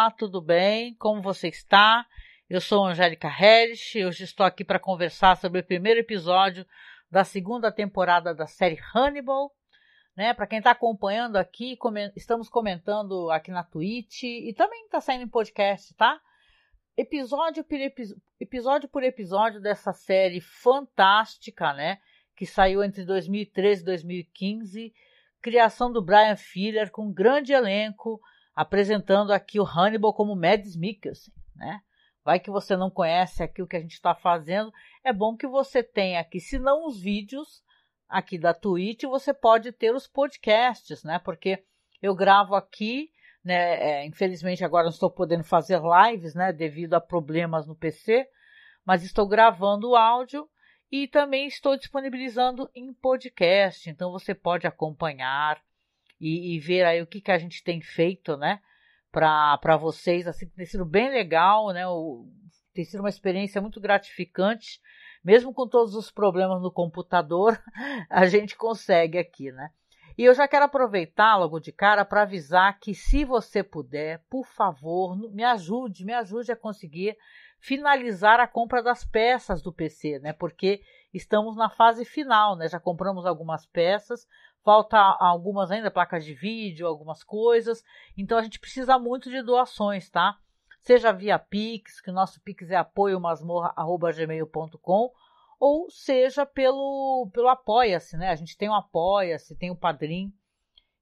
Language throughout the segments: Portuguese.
Olá, tudo bem? Como você está? Eu sou Angélica Hellish, hoje estou aqui para conversar sobre o primeiro episódio da segunda temporada da série Hannibal, né? Para quem está acompanhando aqui, estamos comentando aqui na Twitch e também está saindo em podcast, tá? Episódio por episódio dessa série fantástica, né? Que saiu entre 2013 e 2015, criação do Bryan Fuller com um grande elenco, apresentando aqui o Hannibal como Mads Mikkelsen, né? Vai que você não conhece aqui o que a gente está fazendo, é bom que você tenha aqui, se não os vídeos aqui da Twitch, você pode ter os podcasts, né? Porque eu gravo aqui, né? Infelizmente agora não estou podendo fazer lives, né? Devido a problemas no PC, mas estou gravando o áudio e também estou disponibilizando em podcast, então você pode acompanhar e ver aí o que a gente tem feito, né, para vocês. Assim, tem sido bem legal, né, tem sido uma experiência muito gratificante, mesmo com todos os problemas no computador, a gente consegue aqui, né. E eu já quero aproveitar logo de cara para avisar que, se você puder, por favor, me ajude a conseguir finalizar a compra das peças do PC, né? Porque estamos na fase final, né? Já compramos algumas peças, falta algumas ainda, placas de vídeo, algumas coisas. Então a gente precisa muito de doações, tá? Seja via Pix, que o nosso Pix é apoiomasmorra@gmail.com, ou seja pelo Apoia-se, né? A gente tem o Apoia-se, tem o Padrim.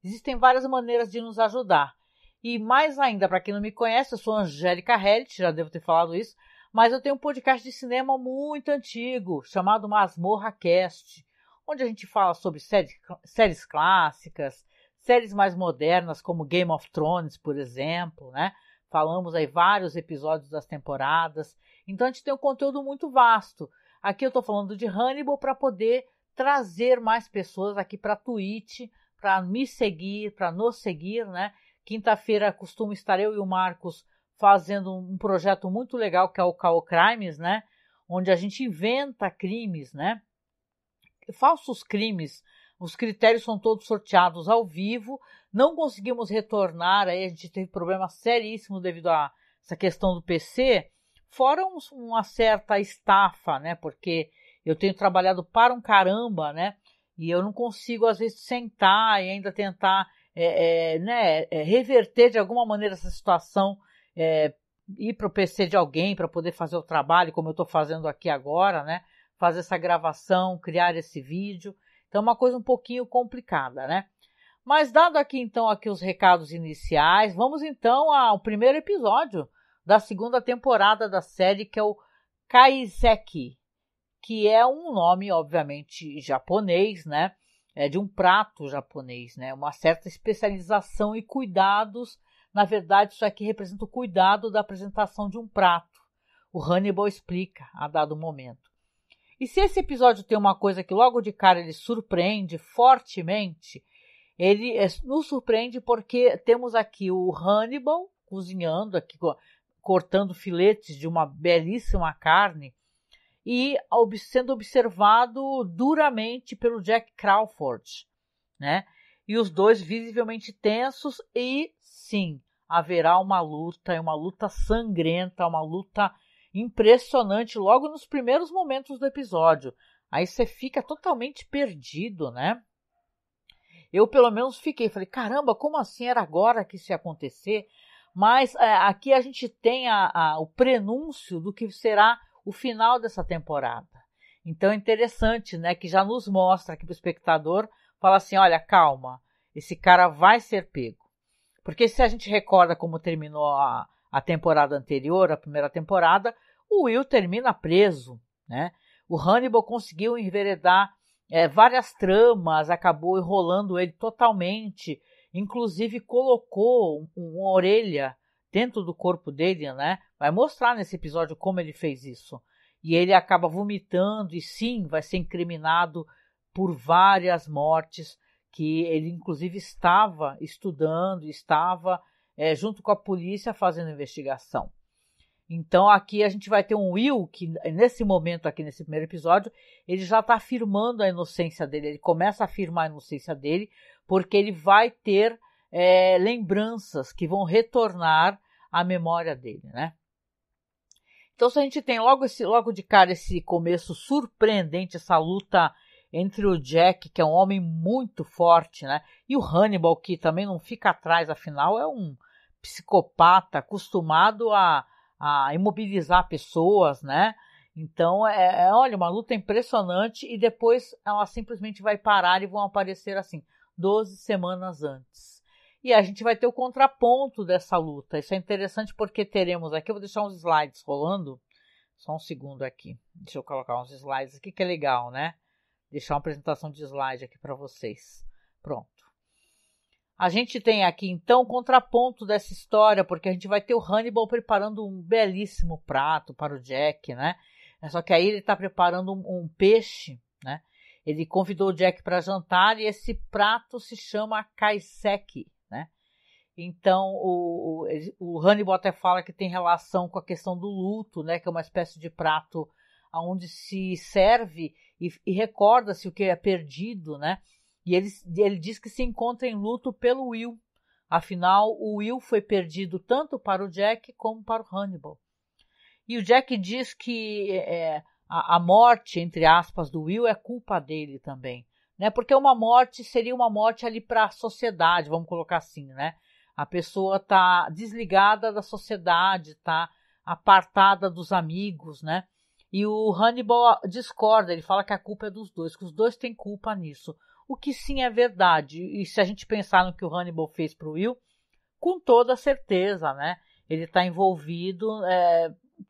Existem várias maneiras de nos ajudar. E mais ainda, para quem não me conhece, eu sou Angélica Hellish, já devo ter falado isso, mas eu tenho um podcast de cinema muito antigo, chamado Masmorra Cast, onde a gente fala sobre séries clássicas, séries mais modernas, como Game of Thrones, por exemplo, né? Falamos aí vários episódios das temporadas. Então a gente tem um conteúdo muito vasto. Aqui eu estou falando de Hannibal para poder trazer mais pessoas aqui para a Twitch, para me seguir, para nos seguir, né? Quinta-feira costuma estar eu e o Marcos fazendo um projeto muito legal, que é o Call Crimes, né? Onde a gente inventa crimes, né? Falsos crimes. Os critérios são todos sorteados ao vivo. Não conseguimos retornar, aí a gente teve problemas seríssimos devido a essa questão do PC. Fora uma certa estafa, né? Porque eu tenho trabalhado para um caramba, né? E eu não consigo, às vezes, sentar e ainda tentar reverter de alguma maneira essa situação, ir para o PC de alguém para poder fazer o trabalho, como eu estou fazendo aqui agora, né? Fazer essa gravação, criar esse vídeo. Então é uma coisa um pouquinho complicada, né? Mas dado aqui então os recados iniciais, vamos então ao primeiro episódio da segunda temporada da série, que é o Kaiseki, que é um nome, obviamente, japonês, né? É de um prato japonês, né? Uma certa especialização e cuidados. Na verdade, isso aqui representa o cuidado da apresentação de um prato. O Hannibal explica a dado momento. E se esse episódio tem uma coisa que logo de cara ele surpreende fortemente, ele nos surpreende porque temos aqui o Hannibal cozinhando, aqui cortando filetes de uma belíssima carne, e sendo observado duramente pelo Jack Crawford, né? E os dois visivelmente tensos, e sim, haverá uma luta sangrenta, uma luta impressionante logo nos primeiros momentos do episódio. Aí você fica totalmente perdido, né? Eu pelo menos falei, caramba, como assim era agora que isso ia acontecer? Mas aqui a gente tem o prenúncio do que será o final dessa temporada. Então é interessante, né, que já nos mostra aqui para o espectador, fala assim, olha, calma, esse cara vai ser pego. Porque se a gente recorda como terminou a temporada anterior, a primeira temporada, o Will termina preso, né? O Hannibal conseguiu enveredar várias tramas, acabou enrolando ele totalmente, inclusive colocou uma orelha dentro do corpo dele, né? Vai mostrar nesse episódio como ele fez isso. E ele acaba vomitando e sim, vai ser incriminado por várias mortes que ele inclusive estava estudando, estava junto com a polícia fazendo investigação. Então aqui a gente vai ter um Will que nesse momento aqui, nesse primeiro episódio, ele já está afirmando a inocência dele, ele começa a afirmar a inocência dele, porque ele vai ter lembranças que vão retornar a memória dele, né? Então, se a gente tem logo de cara esse começo surpreendente, essa luta entre o Jack, que é um homem muito forte, né? E o Hannibal, que também não fica atrás, afinal, é um psicopata acostumado a imobilizar pessoas, né? Então, olha, uma luta impressionante e depois ela simplesmente vai parar e vão aparecer assim, 12 semanas antes. E a gente vai ter o contraponto dessa luta. Isso é interessante porque teremos aqui, eu vou deixar uns slides rolando, só um segundo aqui. Deixa eu colocar uns slides aqui que é legal, né? Deixar uma apresentação de slide aqui para vocês. Pronto. A gente tem aqui, então, o contraponto dessa história, porque a gente vai ter o Hannibal preparando um belíssimo prato para o Jack, né? Só que aí ele está preparando um peixe, né? Ele convidou o Jack para jantar e esse prato se chama kaiseki, né? Então, o Hannibal até fala que tem relação com a questão do luto, né? Que é uma espécie de prato onde se serve e recorda-se o que é perdido, né? E ele diz que se encontra em luto pelo Will. Afinal, o Will foi perdido tanto para o Jack como para o Hannibal. E o Jack diz que a morte, entre aspas, do Will é culpa dele também, né? Porque uma morte seria uma morte ali para a sociedade, vamos colocar assim, né? A pessoa está desligada da sociedade, está apartada dos amigos, né? E o Hannibal discorda, ele fala que a culpa é dos dois, que os dois têm culpa nisso. O que sim é verdade. E se a gente pensar no que o Hannibal fez para o Will, com toda certeza, né? Ele está envolvido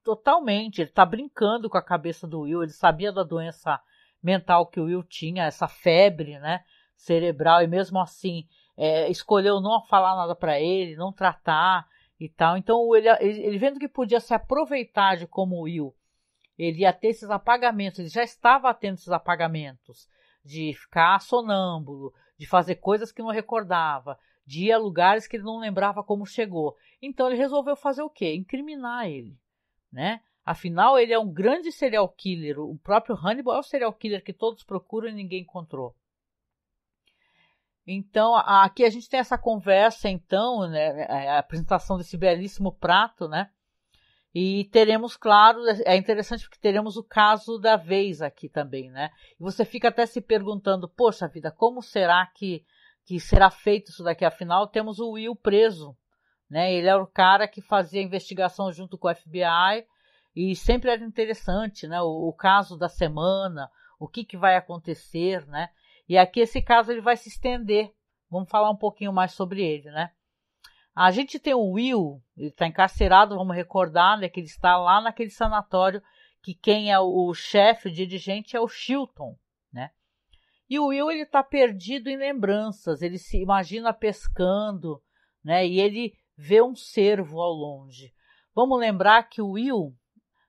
totalmente, ele está brincando com a cabeça do Will, ele sabia da doença mental que o Will tinha, essa febre, né, cerebral, e mesmo assim escolheu não falar nada para ele, não tratar e tal. Então ele vendo que podia se aproveitar de como o Will, ele ia ter esses apagamentos, ele já estava tendo esses apagamentos, de ficar sonâmbulo, de fazer coisas que não recordava, de ir a lugares que ele não lembrava como chegou. Então ele resolveu fazer o quê? Incriminar ele, né? Afinal, ele é um grande serial killer. O próprio Hannibal é o serial killer que todos procuram e ninguém encontrou. Então, aqui a gente tem essa conversa, então, né, a apresentação desse belíssimo prato, né? E teremos, claro, é interessante porque teremos o caso da vez aqui também, né? E você fica até se perguntando, poxa vida, como será que será feito isso daqui? Afinal, temos o Will preso, né? Ele é o cara que fazia a investigação junto com o FBI e sempre era interessante, né? O caso da semana, o que vai acontecer, né? E aqui esse caso ele vai se estender. Vamos falar um pouquinho mais sobre ele, né? A gente tem o Will, ele está encarcerado, vamos recordar, né, que ele está lá naquele sanatório, que quem é o chefe, o dirigente é o Chilton, né? E o Will, ele está perdido em lembranças, ele se imagina pescando, né? E ele vê um cervo ao longe. Vamos lembrar que o Will,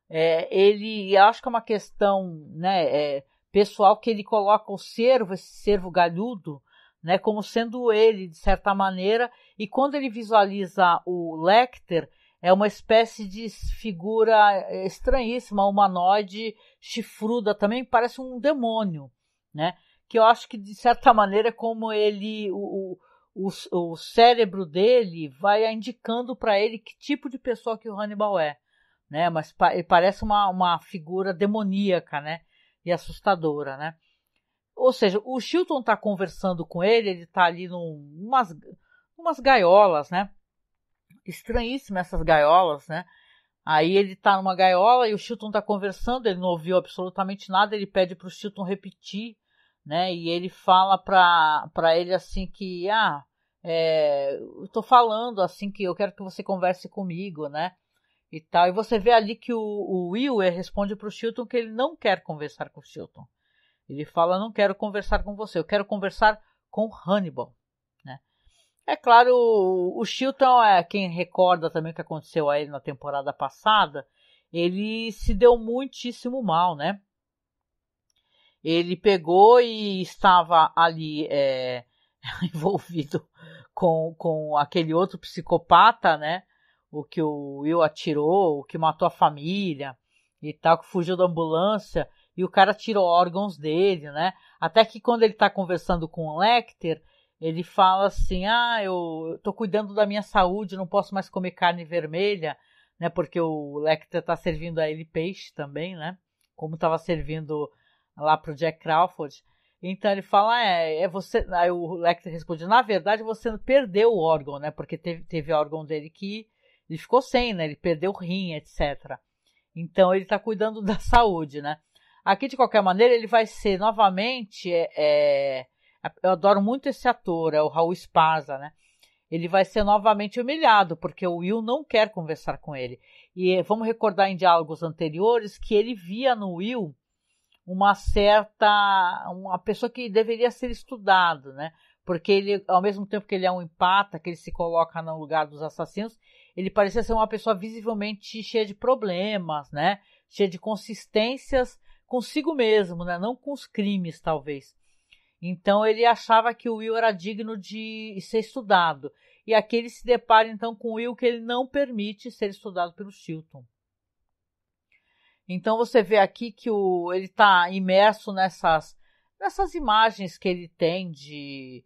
ele, acho que é uma questão, né, pessoal, que ele coloca o cervo, esse cervo galhudo, né, como sendo ele, de certa maneira, e quando ele visualiza o Lecter, é uma espécie de figura estranhíssima, humanoide, chifruda, também parece um demônio, né, que eu acho que, de certa maneira, como ele, o cérebro dele vai indicando para ele que tipo de pessoa que o Hannibal é, né, mas ele parece uma figura demoníaca, né, e assustadora, né. Ou seja, o Chilton está conversando com ele está ali umas gaiolas, né? Estranhíssimas essas gaiolas, né? Aí ele está numa gaiola e o Chilton está conversando, ele não ouviu absolutamente nada, ele pede para o Chilton repetir, né? E ele fala para ele assim que, eu estou falando assim que eu quero que você converse comigo, né? E tal. E você vê ali que o Will responde para o Chilton que ele não quer conversar com o Chilton. Ele fala, não quero conversar com você, eu quero conversar com Hannibal, né? É claro, o Chilton, quem recorda também o que aconteceu a ele na temporada passada, ele se deu muitíssimo mal, né? Ele pegou e estava ali envolvido com aquele outro psicopata, né? O que o Will atirou, o que matou a família e tal, que fugiu da ambulância. E o cara tirou órgãos dele, né? Até que quando ele tá conversando com o Lecter, ele fala assim, eu tô cuidando da minha saúde, não posso mais comer carne vermelha, né, porque o Lecter tá servindo a ele peixe também, né, como estava servindo lá pro Jack Crawford. Então ele fala, é você. Aí o Lecter responde, na verdade você perdeu o órgão, né, porque teve órgão dele que ele ficou sem, né, ele perdeu o rim, etc. Então ele tá cuidando da saúde, né. Aqui, de qualquer maneira, ele vai ser novamente, eu adoro muito esse ator, é o Raul Esparza, né? Ele vai ser novamente humilhado, porque o Will não quer conversar com ele. E vamos recordar em diálogos anteriores que ele via no Will uma pessoa que deveria ser estudado, né? Porque ele, ao mesmo tempo que ele é um empata, que ele se coloca no lugar dos assassinos, ele parecia ser uma pessoa visivelmente cheia de problemas, né? Cheia de consistências consigo mesmo, né? Não com os crimes, talvez. Então ele achava que o Will era digno de ser estudado. E aqui ele se depara então com o Will que ele não permite ser estudado pelo Chilton. Então você vê aqui que ele está imerso nessas imagens que ele tem de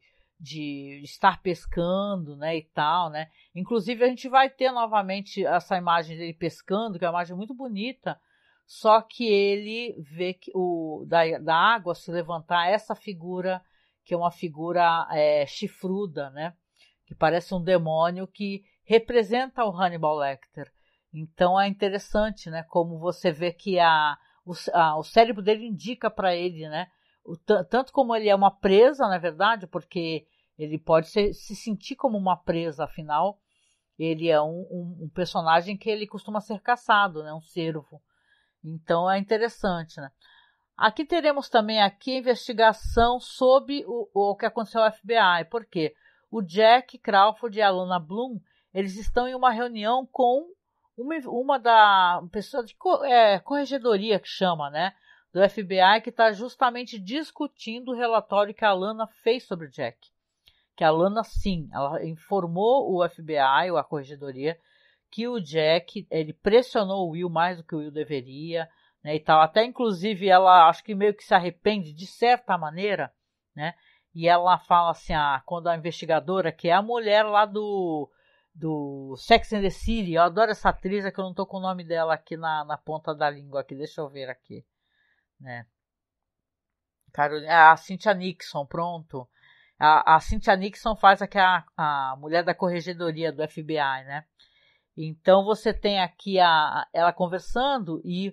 estar pescando, né, e tal, né. Inclusive a gente vai ter novamente essa imagem dele pescando, que é uma imagem muito bonita, só que ele vê que da água se levantar essa figura, que é uma figura chifruda, né, que parece um demônio que representa o Hannibal Lecter. Então é interessante, né, como você vê que o cérebro dele indica para ele, né, tanto como ele é uma presa, na verdade, porque ele pode se sentir como uma presa, afinal, ele é um personagem que ele costuma ser caçado, né, um cervo. Então é interessante, né. Aqui teremos também a investigação sobre o que aconteceu ao FBI, porque o Jack Crawford e a Lana Bloom, eles estão em uma reunião com uma da pessoa de corregedoria que chama, né, do FBI, que está justamente discutindo o relatório que a Lana fez sobre o Jack. Que a Lana, sim, ela informou o FBI, ou a corregedoria, que o Jack, ele pressionou o Will mais do que o Will deveria, né, e tal. Até, inclusive, ela acho que meio que se arrepende, de certa maneira, né, e ela fala assim, quando a investigadora, que é a mulher lá do Sex and the City, eu adoro essa atriz, que eu não tô com o nome dela aqui na ponta da língua, aqui, deixa eu ver aqui, né, a Cynthia Nixon, pronto. A Cynthia Nixon faz aqui a mulher da corregedoria do FBI, né? Então você tem aqui ela conversando e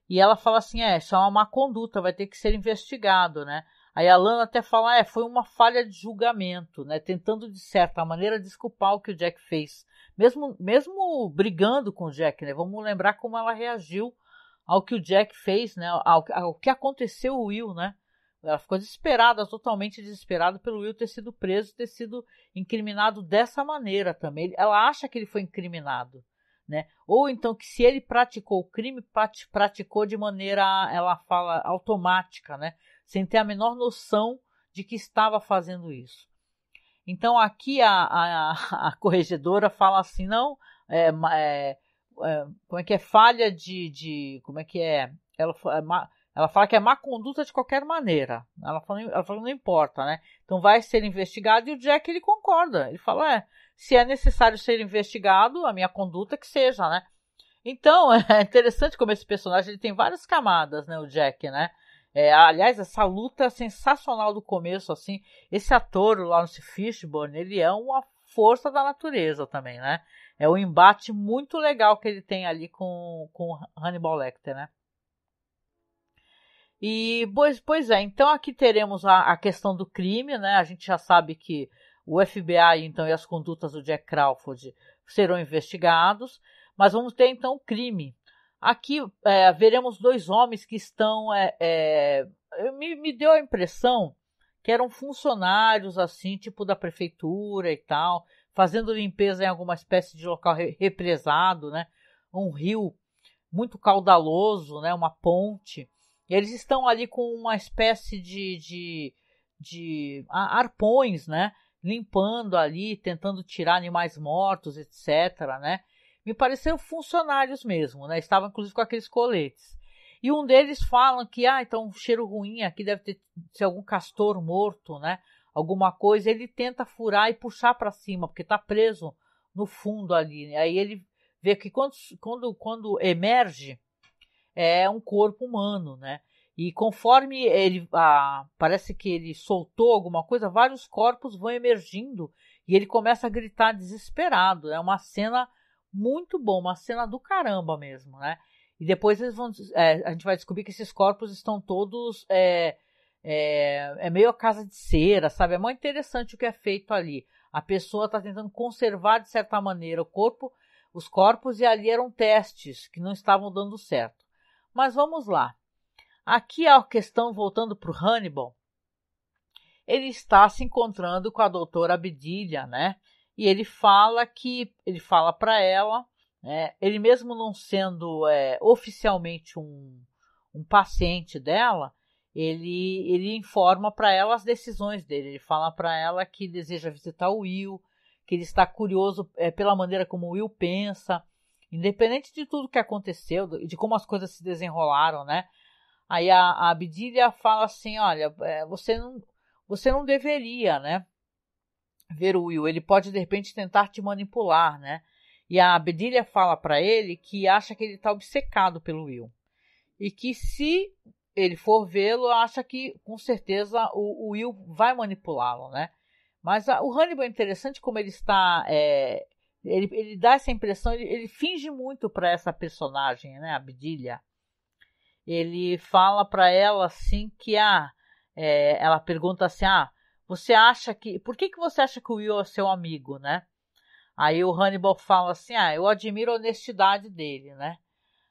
ela fala assim, isso é uma má conduta, vai ter que ser investigado, né? Aí a Lana até fala, foi uma falha de julgamento, né? Tentando, de certa maneira, desculpar o que o Jack fez. Mesmo brigando com o Jack, né? Vamos lembrar como ela reagiu ao que o Jack fez, né? Ao que aconteceu o Will, né? Ela ficou desesperada, totalmente desesperada pelo Will ter sido preso, ter sido incriminado dessa maneira também. Ela acha que ele foi incriminado, né? Ou então que se ele praticou o crime, praticou de maneira, ela fala, automática, né? Sem ter a menor noção de que estava fazendo isso. Então aqui a corregedora fala assim, não, como é que é, falha como é que é, ela fala que é má conduta de qualquer maneira. Ela fala não importa, né? Então vai ser investigado e o Jack, ele concorda. Ele fala, se é necessário ser investigado, a minha conduta que seja, né? Então, é interessante como esse personagem ele tem várias camadas, né? O Jack, né? Aliás, essa luta sensacional do começo, assim. Esse ator, o Lawrence Fishburne, ele é uma força da natureza também, né? É um embate muito legal que ele tem ali com Hannibal Lecter, né? E, pois é, então aqui teremos a questão do crime, né? A gente já sabe que o FBI, então, e as condutas do Jack Crawford serão investigados, mas vamos ter, então, o crime. Aqui veremos dois homens que estão... me deu a impressão que eram funcionários, assim, tipo da prefeitura e tal, fazendo limpeza em alguma espécie de local represado, né? Um rio muito caudaloso, né? Uma ponte. E eles estão ali com uma espécie de arpões, né? Limpando ali, tentando tirar animais mortos, etc, né? Me pareceram funcionários mesmo, né? Estavam inclusive com aqueles coletes. E um deles fala que, então um cheiro ruim aqui deve ser algum castor morto, né? alguma coisa, ele tenta furar e puxar para cima, porque está preso no fundo ali, né? Aí ele vê que quando emerge, é um corpo humano, né? E conforme parece que ele soltou alguma coisa, vários corpos vão emergindo e ele começa a gritar desesperado. É uma cena muito boa, uma cena do caramba mesmo, né? E depois a gente vai descobrir que esses corpos estão todos meio a casa de cera, sabe? É muito interessante o que é feito ali. A pessoa está tentando conservar de certa maneira os corpos, e ali eram testes que não estavam dando certo. Mas vamos lá. Aqui a questão, voltando para o Hannibal, ele está se encontrando com a doutora Abdilia, né? E ele fala para ela, né? Ele mesmo não sendo oficialmente um paciente dela, ele informa para ela as decisões dele. Ele fala para ela que deseja visitar o Will, que ele está curioso pela maneira como o Will pensa, independente de tudo que aconteceu, de como as coisas se desenrolaram, né? Aí a Abdilia fala assim, olha, você não deveria, né, ver o Will, ele pode de repente tentar te manipular, né? E a Abdilia fala para ele que acha que ele está obcecado pelo Will. E que se ele for vê-lo, acha que com certeza o Will vai manipulá-lo, né? Mas o Hannibal é interessante como ele está... ele dá essa impressão, ele finge muito para essa personagem, né, a Abdilia. Ele fala para ela assim que ela pergunta assim, você acha que... Por que você acha que o Will é seu amigo, né? Aí o Hannibal fala assim, eu admiro a honestidade dele, né?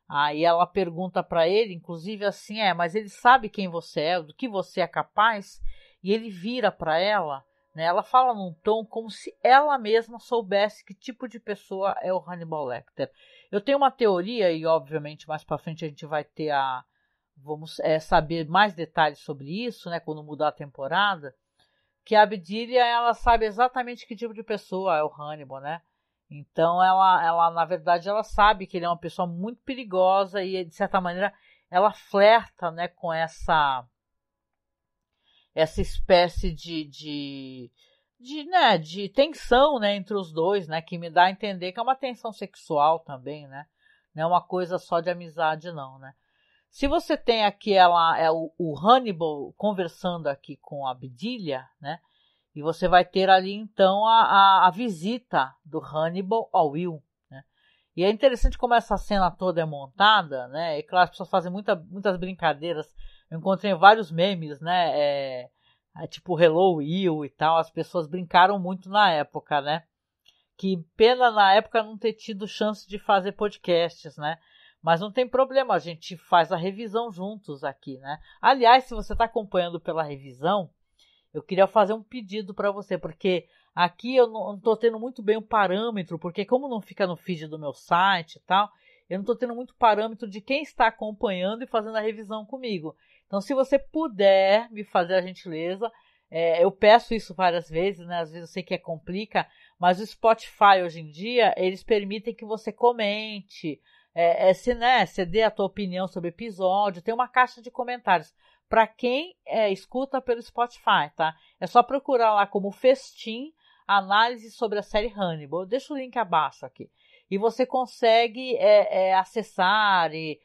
Aí ela pergunta para ele, inclusive assim, mas ele sabe quem você é, do que você é capaz, e ele vira para ela, né? Ela fala num tom como se ela mesma soubesse que tipo de pessoa é o Hannibal Lecter. Eu tenho uma teoria, e obviamente mais para frente a gente vai ter vamos saber mais detalhes sobre isso, né? Quando mudar a temporada, que a Abdilia, ela sabe exatamente que tipo de pessoa é o Hannibal, né? Então ela na verdade, ela sabe que ele é uma pessoa muito perigosa e, de certa maneira, ela flerta, né, com essa espécie de tensão, né, entre os dois, né, que me dá a entender que é uma tensão sexual também, né? Não é uma coisa só de amizade, não, né? Se você tem aqui o Hannibal conversando aqui com a Abdilia, né? E você vai ter ali, então, a visita do Hannibal ao Will, né? E é interessante como essa cena toda é montada, né? E claro, as pessoas fazem muitas brincadeiras. Eu encontrei vários memes, né? Tipo Hello Will e tal. As pessoas brincaram muito na época, né? Que pena na época não ter tido chance de fazer podcasts, né? Mas não tem problema, a gente faz a revisão juntos aqui, né? Aliás, se você está acompanhando pela revisão, eu queria fazer um pedido para você, porque aqui eu não estou tendo muito bem o parâmetro, porque como não fica no feed do meu site e tal, eu não estou tendo muito parâmetro de quem está acompanhando e fazendo a revisão comigo. Então, se você puder me fazer a gentileza, eu peço isso várias vezes, né? Às vezes eu sei que complica, mas o Spotify hoje em dia, eles permitem que você comente, você dê a tua opinião sobre o episódio, tem uma caixa de comentários. Para quem escuta pelo Spotify, tá? É só procurar lá como Festim, análise sobre a série Hannibal. Eu deixo o link abaixo aqui. E você consegue acessar e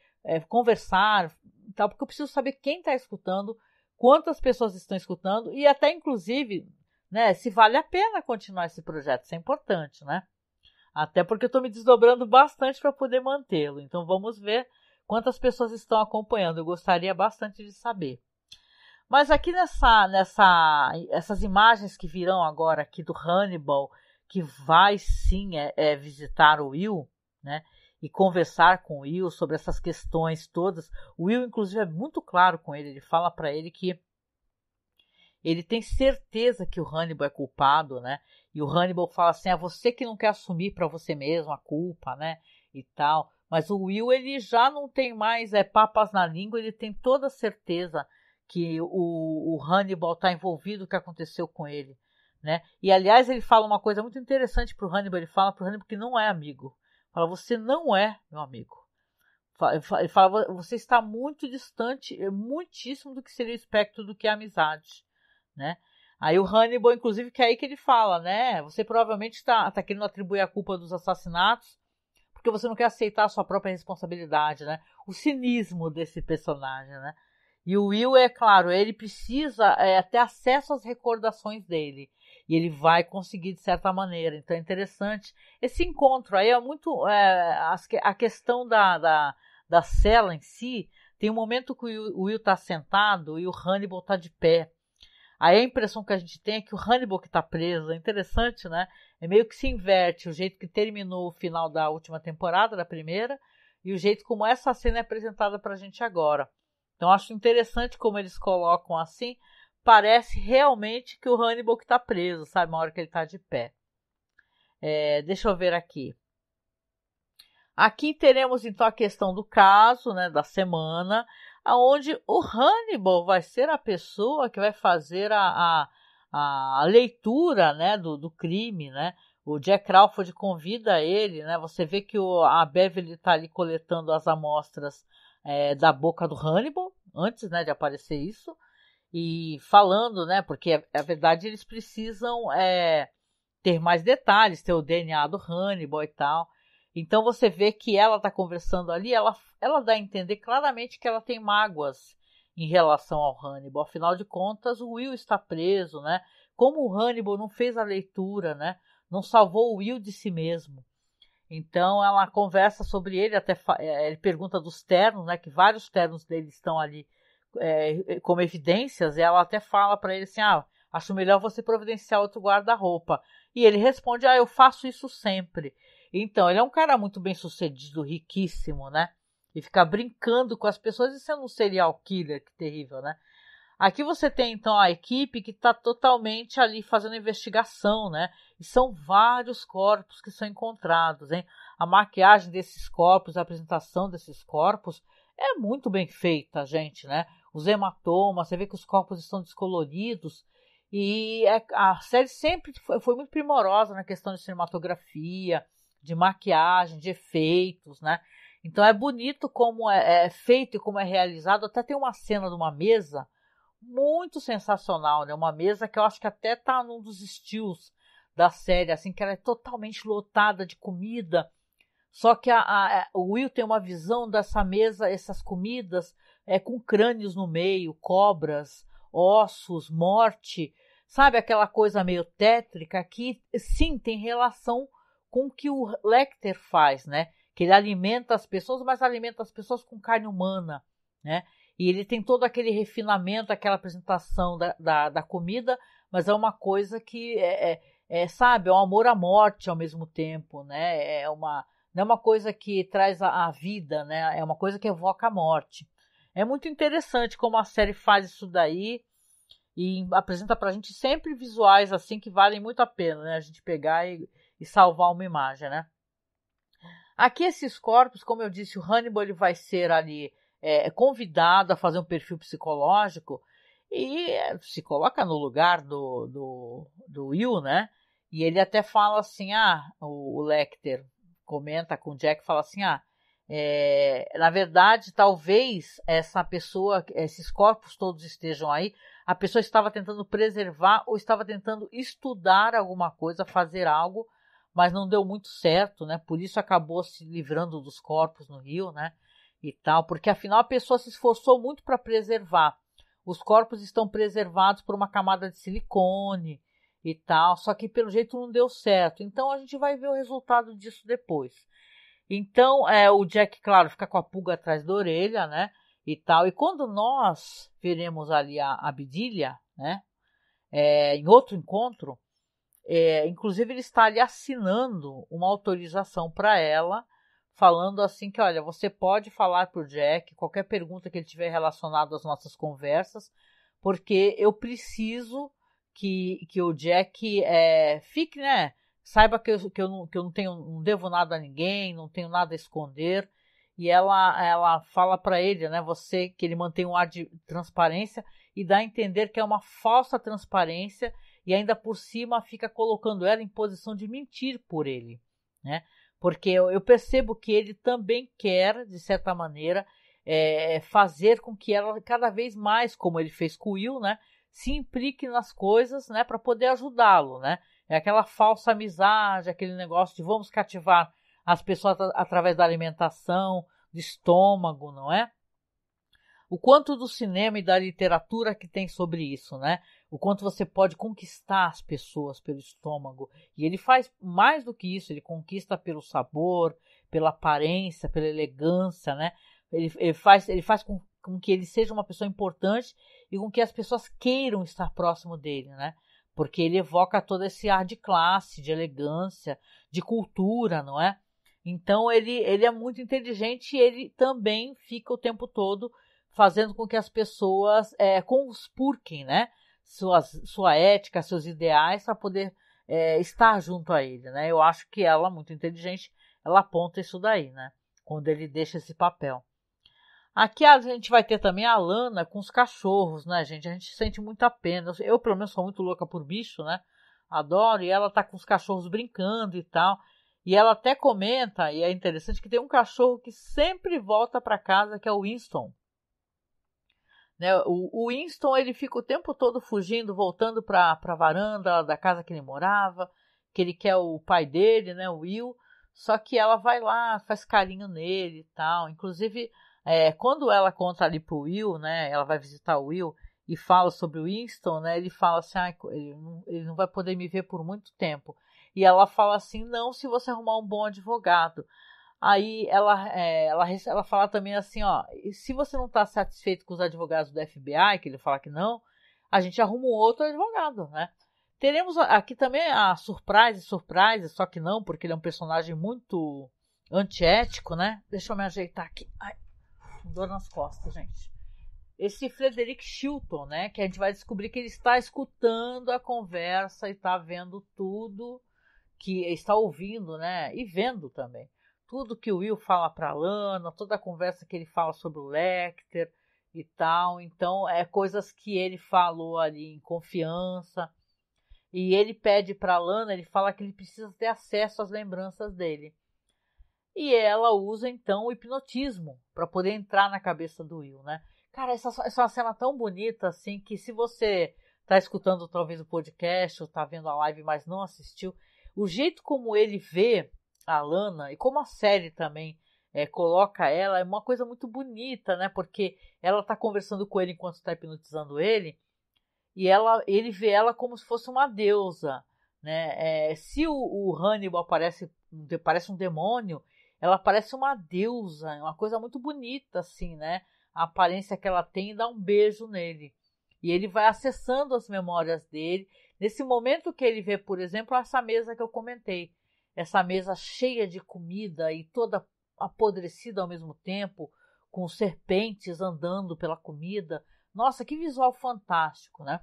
conversar, tal, porque eu preciso saber quem está escutando, quantas pessoas estão escutando e até, inclusive, né, se vale a pena continuar esse projeto. Isso é importante, né? Até porque eu estou me desdobrando bastante para poder mantê-lo. Então vamos ver quantas pessoas estão acompanhando. Eu gostaria bastante de saber. Mas aqui essas imagens que virão agora aqui do Hannibal, que vai sim visitar o Will, né? E conversar com o Will sobre essas questões todas. O Will, inclusive, é muito claro com ele. Ele fala para ele que ele tem certeza que o Hannibal é culpado, né? E o Hannibal fala assim, você que não quer assumir para você mesmo a culpa, né? E tal. Mas o Will, ele já não tem mais papas na língua, ele tem toda a certeza que o Hannibal está envolvido no que aconteceu com ele, né? E, aliás, ele fala uma coisa muito interessante para o Hannibal, ele fala para o Hannibal que não é amigo. Fala, você não é meu amigo. Ele fala, você está muito distante, muitíssimo do que seria o espectro do que é amizade, né? Aí o Hannibal, inclusive, que é aí que ele fala, né? Você provavelmente tá querendo atribuir a culpa dos assassinatos porque você não quer aceitar a sua própria responsabilidade, né? O cinismo desse personagem, né? E o Will, é claro, ele precisa ter acesso às recordações dele. E ele vai conseguir de certa maneira. Então é interessante. Esse encontro aí é muito... a questão da cela em si, tem um momento que o Will está sentado e o Hannibal está de pé. Aí a impressão que a gente tem é que o Hannibal que está preso, é interessante, né? É meio que se inverte o jeito que terminou o final da última temporada, da primeira, e o jeito como essa cena é apresentada pra gente agora. Então acho interessante como eles colocam assim, parece realmente que o Hannibal que está preso, sabe? Uma hora que ele está de pé. Deixa eu ver aqui. Aqui teremos então a questão do caso, né, da semana, onde o Hannibal vai ser a pessoa que vai fazer a leitura, né, do crime, né? O Jack Crawford convida ele, né? Você vê que a Beverly está ali coletando as amostras da boca do Hannibal, antes, né, de aparecer isso, e falando, né, porque na verdade eles precisam ter mais detalhes, ter o DNA do Hannibal e tal. Então você vê que ela está conversando ali, ela dá a entender claramente que ela tem mágoas em relação ao Hannibal. Afinal de contas, o Will está preso, né? Como o Hannibal não fez a leitura, né? Não salvou o Will de si mesmo. Então ela conversa sobre ele, até ele pergunta dos ternos, né? Que vários ternos dele estão ali como evidências, e ela até fala para ele assim, acho melhor você providenciar outro guarda-roupa. E ele responde, eu faço isso sempre. Então, ele é um cara muito bem sucedido, riquíssimo, né? E fica brincando com as pessoas e sendo um serial killer, que terrível, né? Aqui você tem, então, a equipe que está totalmente ali fazendo investigação, né? E são vários corpos que são encontrados, hein? A maquiagem desses corpos, a apresentação desses corpos é muito bem feita, gente, né? Os hematomas, você vê que os corpos estão descoloridos. E a série sempre foi muito primorosa na questão de cinematografia, de maquiagem, de efeitos, né? Então é bonito como é feito e como é realizado. Até tem uma cena de uma mesa muito sensacional, né? Uma mesa que eu acho que até tá num dos estilos da série, assim, que ela é totalmente lotada de comida. Só que o Will tem uma visão dessa mesa, essas comidas, com crânios no meio, cobras, ossos, morte, sabe? Aquela coisa meio tétrica que, sim, tem relação com o que o Lecter faz, né? Que ele alimenta as pessoas, mas alimenta as pessoas com carne humana, né? E ele tem todo aquele refinamento, aquela apresentação da comida, mas é uma coisa que sabe, é um amor à morte ao mesmo tempo, né? Não é uma coisa que traz a vida, né? É uma coisa que evoca a morte. É muito interessante como a série faz isso daí e apresenta pra gente sempre visuais assim que valem muito a pena, né? A gente pegar e salvar uma imagem, né? Aqui esses corpos, como eu disse, o Hannibal ele vai ser ali convidado a fazer um perfil psicológico e se coloca no lugar do Will, né? E ele até fala assim, o Lecter comenta com o Jack, fala assim, na verdade, talvez essa pessoa, esses corpos todos estejam aí, a pessoa estava tentando preservar ou estava tentando estudar alguma coisa, fazer algo, mas não deu muito certo, né? Por isso acabou se livrando dos corpos no rio, né? E tal, porque afinal a pessoa se esforçou muito para preservar. Os corpos estão preservados por uma camada de silicone e tal, só que pelo jeito não deu certo. Então a gente vai ver o resultado disso depois. Então o Jack, claro, fica com a pulga atrás da orelha, né? E tal. E quando nós veremos ali a Abdilia, né? Em outro encontro, inclusive ele está ali assinando uma autorização para ela, falando assim que, olha, você pode falar para o Jack qualquer pergunta que ele tiver relacionado às nossas conversas, porque eu preciso que o Jack fique, né? Saiba que eu não devo nada a ninguém, não tenho nada a esconder. E ela fala para ele, né? Que ele mantém um ar de transparência e dá a entender que é uma falsa transparência e ainda por cima fica colocando ela em posição de mentir por ele, né? Porque eu percebo que ele também quer, de certa maneira, fazer com que ela cada vez mais, como ele fez com o Will, né? se implique nas coisas, né, para poder ajudá-lo, né? É aquela falsa amizade, aquele negócio de vamos cativar as pessoas através da alimentação, do estômago, não é? O quanto do cinema e da literatura que tem sobre isso, né? O quanto você pode conquistar as pessoas pelo estômago. E ele faz mais do que isso, ele conquista pelo sabor, pela aparência, pela elegância, né? Ele faz com que ele seja uma pessoa importante e com que as pessoas queiram estar próximo dele, né? Porque ele evoca todo esse ar de classe, de elegância, de cultura, não é? Então ele é muito inteligente e ele também fica o tempo todo fazendo com que as pessoas conspurquem, né? Sua ética, seus ideais para poder estar junto a ele, né? Eu acho que ela, muito inteligente, ela aponta isso daí, né? Quando ele deixa esse papel. Aqui a gente vai ter também a Lana com os cachorros, né, gente? A gente sente muita pena. Eu, pelo menos, sou muito louca por bicho, né? Adoro. E ela tá com os cachorros brincando e tal. E ela até comenta, e é interessante, que tem um cachorro que sempre volta para casa, que é o Winston. Né? O Winston, ele fica o tempo todo fugindo, voltando para a varanda da casa que ele morava, que ele quer o pai dele, né, o Will. Só que ela vai lá, faz carinho nele e tal. Inclusive, quando ela conta ali pro Will, né, ela vai visitar o Will e fala sobre o Winston, né, ele fala assim, ele não vai poder me ver por muito tempo. E ela fala assim, não, se você arrumar um bom advogado. Aí ela fala também assim, ó, se você não está satisfeito com os advogados do FBI, que ele fala que não, a gente arruma um outro advogado, né? Teremos aqui também a Surprise, só que não, porque ele é um personagem muito antiético, né? Deixa eu me ajeitar aqui. Ai, dor nas costas, gente. Esse Frederick Chilton, né? Que a gente vai descobrir que ele está escutando a conversa e está vendo tudo, que está ouvindo, né? E vendo também. Tudo que o Will fala para Lana, toda a conversa que ele fala sobre o Lecter e tal. Então, coisas que ele falou ali em confiança. E ele pede para Lana, ele fala que ele precisa ter acesso às lembranças dele. E ela usa, então, o hipnotismo para poder entrar na cabeça do Will, né? Cara, essa é uma cena tão bonita, assim, que se você tá escutando talvez o podcast ou tá vendo a live, mas não assistiu, o jeito como ele vê a Lana, e como a série também coloca ela, é uma coisa muito bonita, né? Porque ela tá conversando com ele enquanto está hipnotizando ele, e ele vê ela como se fosse uma deusa, né? Se o Hannibal parece um demônio, ela parece uma deusa, uma coisa muito bonita, assim, né? A aparência que ela tem e dá um beijo nele. E ele vai acessando as memórias dele. Nesse momento que ele vê, por exemplo, essa mesa que eu comentei, essa mesa cheia de comida e toda apodrecida ao mesmo tempo, com serpentes andando pela comida. Nossa, que visual fantástico, né?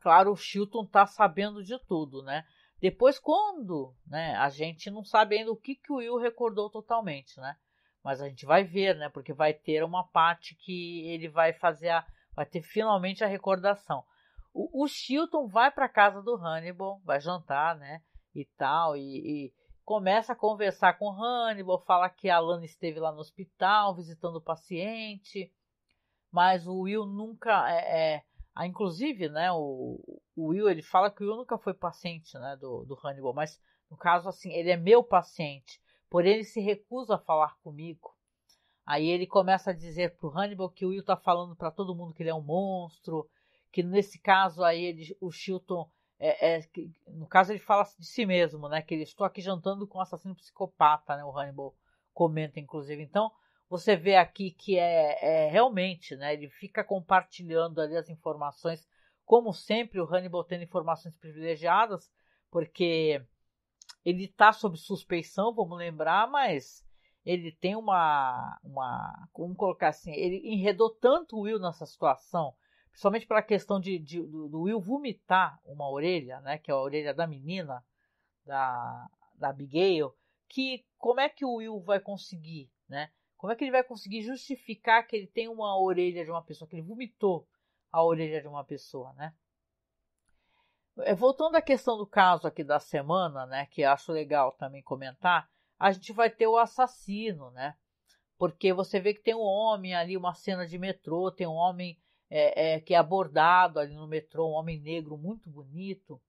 Claro, o Chilton tá sabendo de tudo, né? Depois, quando, né, a gente não sabe ainda o que o Will recordou totalmente, né? Mas a gente vai ver, né? Porque vai ter uma parte que ele vai vai ter finalmente a recordação. O Chilton vai para casa do Hannibal, vai jantar, né? E tal, e começa a conversar com o Hannibal, fala que a Lana esteve lá no hospital visitando o paciente, mas o Will nunca inclusive, né, o Will, ele fala que o Will nunca foi paciente, né, do Hannibal, mas no caso, assim, ele é meu paciente, porém ele se recusa a falar comigo. Aí ele começa a dizer pro Hannibal que o Will tá falando para todo mundo que ele é um monstro, que nesse caso aí o Chilton, no caso ele fala de si mesmo, né, que ele estou aqui jantando com um assassino psicopata, né, o Hannibal comenta, inclusive. Então, você vê aqui que realmente, né, ele fica compartilhando ali as informações, como sempre o Hannibal tendo informações privilegiadas, porque ele está sob suspeição, vamos lembrar, mas ele tem como colocar assim, ele enredou tanto o Will nessa situação, principalmente pela questão do Will vomitar uma orelha, né, que é a orelha da menina, da Abigail, que como é que o Will vai conseguir, né? Como é que ele vai conseguir justificar que ele tem uma orelha de uma pessoa, que ele vomitou a orelha de uma pessoa, né? Voltando à questão do caso aqui da semana, né, que eu acho legal também comentar, a gente vai ter o assassino, né? Porque você vê que tem um homem ali, uma cena de metrô, tem um homem que é abordado ali no metrô, um homem negro muito bonito,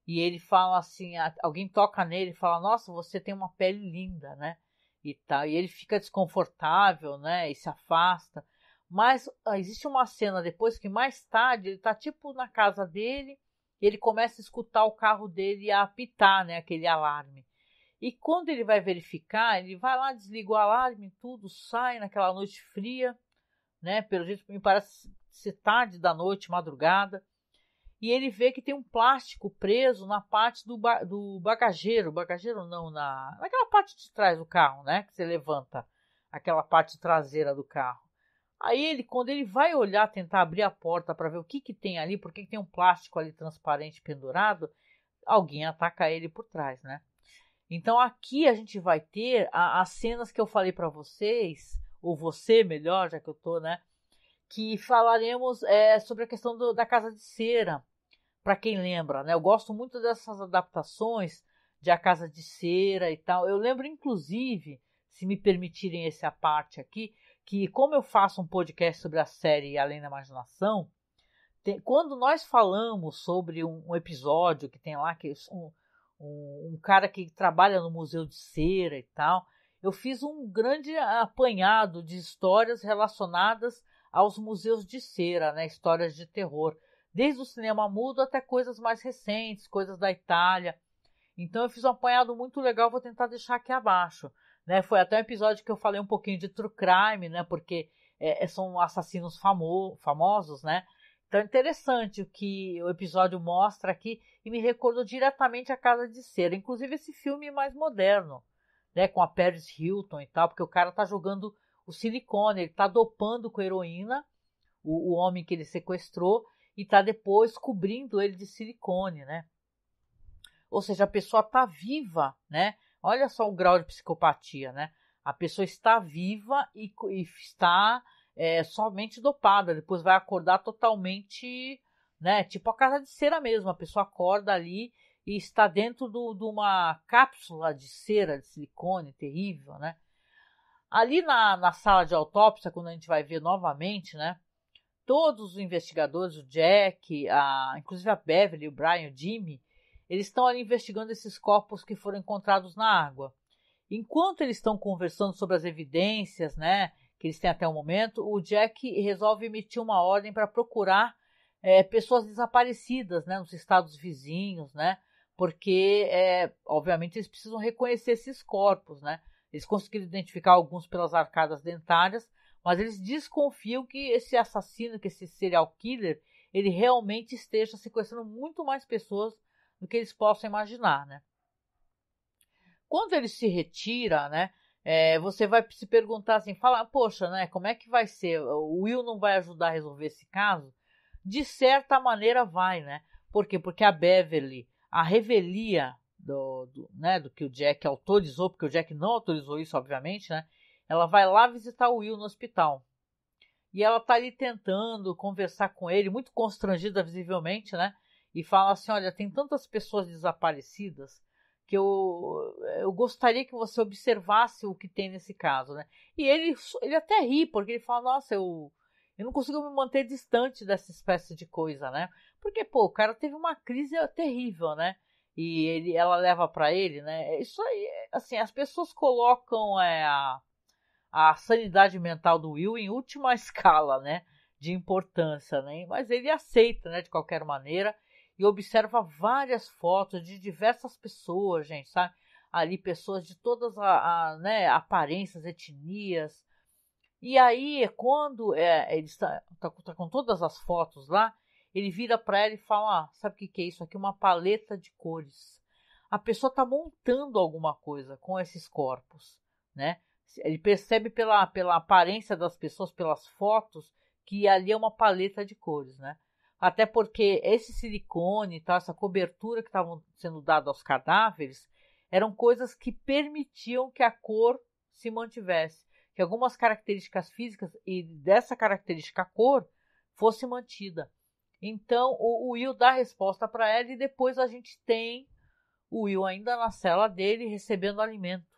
e ele fala assim, alguém toca nele e fala, nossa, você tem uma pele linda, né? E tal, e ele fica desconfortável, né? E se afasta. Mas existe uma cena depois que mais tarde ele tá tipo na casa dele, e ele começa a escutar o carro dele apitar, né? Aquele alarme. E quando ele vai verificar, ele vai lá, desliga o alarme, tudo, sai naquela noite fria, né? Pelo jeito, me parece ser tarde da noite, madrugada. E ele vê que tem um plástico preso na parte do bagageiro não, naquela parte de trás do carro, né? Que você levanta, aquela parte traseira do carro. Aí quando ele vai olhar, tentar abrir a porta para ver o que tem ali, porque tem um plástico ali transparente pendurado, alguém ataca ele por trás, né? Então aqui a gente vai ter as cenas que eu falei para vocês, ou você melhor, já que eu tô, né? Que falaremos sobre a questão da Casa de Cera, para quem lembra, né? Eu gosto muito dessas adaptações de A Casa de Cera e tal. Eu lembro, inclusive, se me permitirem essa parte aqui, que como eu faço um podcast sobre a série Além da Imaginação, quando nós falamos sobre um episódio que tem lá, que um cara que trabalha no Museu de Cera e tal, eu fiz um grande apanhado de histórias relacionadas aos museus de cera, né? Histórias de terror, desde o cinema mudo até coisas mais recentes, coisas da Itália. Então eu fiz um apanhado muito legal, vou tentar deixar aqui abaixo, né? Foi até um episódio que eu falei um pouquinho de true crime, né? Porque são assassinos famosos, né? Então é interessante o que o episódio mostra aqui e me recordou diretamente a Casa de Cera, inclusive esse filme mais moderno, né? Com a Paris Hilton e tal, porque o cara tá jogando o silicone, ele tá dopando com heroína o homem que ele sequestrou e tá depois cobrindo ele de silicone, né? Ou seja, a pessoa está viva, né? Olha só o grau de psicopatia, né? A pessoa está viva e está somente dopada, depois vai acordar totalmente, né? Tipo a Casa de Cera mesmo, a pessoa acorda ali e está dentro de uma cápsula de cera, de silicone, terrível, né? Ali na sala de autópsia, quando a gente vai ver novamente, né? Todos os investigadores, o Jack, inclusive a Beverly, o Brian, o Jimmy, eles estão ali investigando esses corpos que foram encontrados na água. Enquanto eles estão conversando sobre as evidências, né, que eles têm até o momento, o Jack resolve emitir uma ordem para procurar pessoas desaparecidas, né, nos estados vizinhos, né, porque, obviamente, eles precisam reconhecer esses corpos, né. Eles conseguiram identificar alguns pelas arcadas dentárias, mas eles desconfiam que esse assassino, que esse serial killer, ele realmente esteja sequestrando muito mais pessoas do que eles possam imaginar, né? Quando ele se retira, né, você vai se perguntar assim, fala, poxa, né, como é que vai ser? O Will não vai ajudar a resolver esse caso? De certa maneira vai, né? Por quê? Porque a Beverly, a revelia do que o Jack autorizou, porque o Jack não autorizou isso, obviamente, né? Ela vai lá visitar o Will no hospital. E ela tá ali tentando conversar com ele, muito constrangida visivelmente, né? E fala assim, olha, tem tantas pessoas desaparecidas que eu gostaria que você observasse o que tem nesse caso, né? E ele até ri, porque ele fala, nossa, eu não consigo me manter distante dessa espécie de coisa, né? Porque, pô, o cara teve uma crise terrível, né? E ela leva pra ele, né? Isso aí, assim, as pessoas colocam a sanidade mental do Will em última escala, né, de importância, né, mas ele aceita, né, de qualquer maneira e observa várias fotos de diversas pessoas, gente, sabe, ali pessoas de todas né, aparências, etnias, e aí quando ele está com todas as fotos lá, ele vira para ela e fala, sabe o que é isso aqui? Uma paleta de cores. A pessoa está montando alguma coisa com esses corpos, né? Ele percebe pela aparência das pessoas, pelas fotos, que ali é uma paleta de cores, né? Até porque esse silicone, tá, essa cobertura que estavam sendo dada aos cadáveres, eram coisas que permitiam que a cor se mantivesse, que algumas características físicas e dessa característica a cor fosse mantida. Então o Will dá a resposta para ela e depois a gente tem o Will ainda na cela dele recebendo alimento.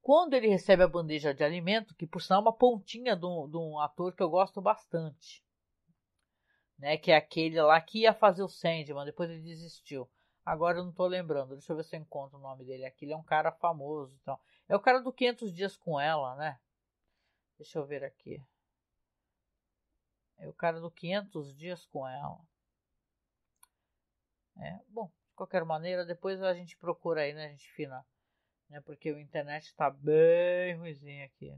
Quando ele recebe a bandeja de alimento, que por sinal é uma pontinha de um ator que eu gosto bastante, né? Que é aquele lá que ia fazer o Sandman, depois ele desistiu. Agora eu não tô lembrando, deixa eu ver se eu encontro o nome dele aqui. Ele é um cara famoso, então. É o cara do 500 Dias com Ela, né? Deixa eu ver aqui. É o cara do 500 Dias com Ela. Bom, de qualquer maneira, depois a gente procura aí, né? A gente fina, né? Porque a internet tá bem ruimzinha aqui.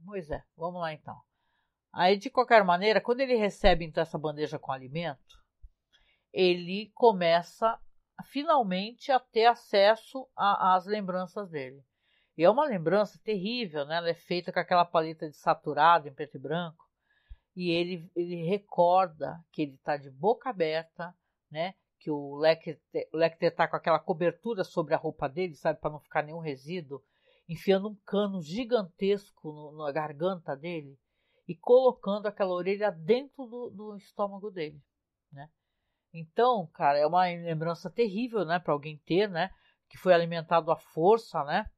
Pois é, vamos lá então. Aí, de qualquer maneira, quando ele recebe então essa bandeja com alimento, ele começa finalmente a ter acesso às lembranças dele. E é uma lembrança terrível, né? Ela é feita com aquela paleta de saturado em preto e branco. E ele recorda que ele está de boca aberta, né? Que o Lecter está com aquela cobertura sobre a roupa dele, sabe? Para não ficar nenhum resíduo. Enfiando um cano gigantesco na garganta dele e colocando aquela orelha dentro do estômago dele, né? Então, cara, é uma lembrança terrível, né, para alguém ter, né, que foi alimentado à força, né?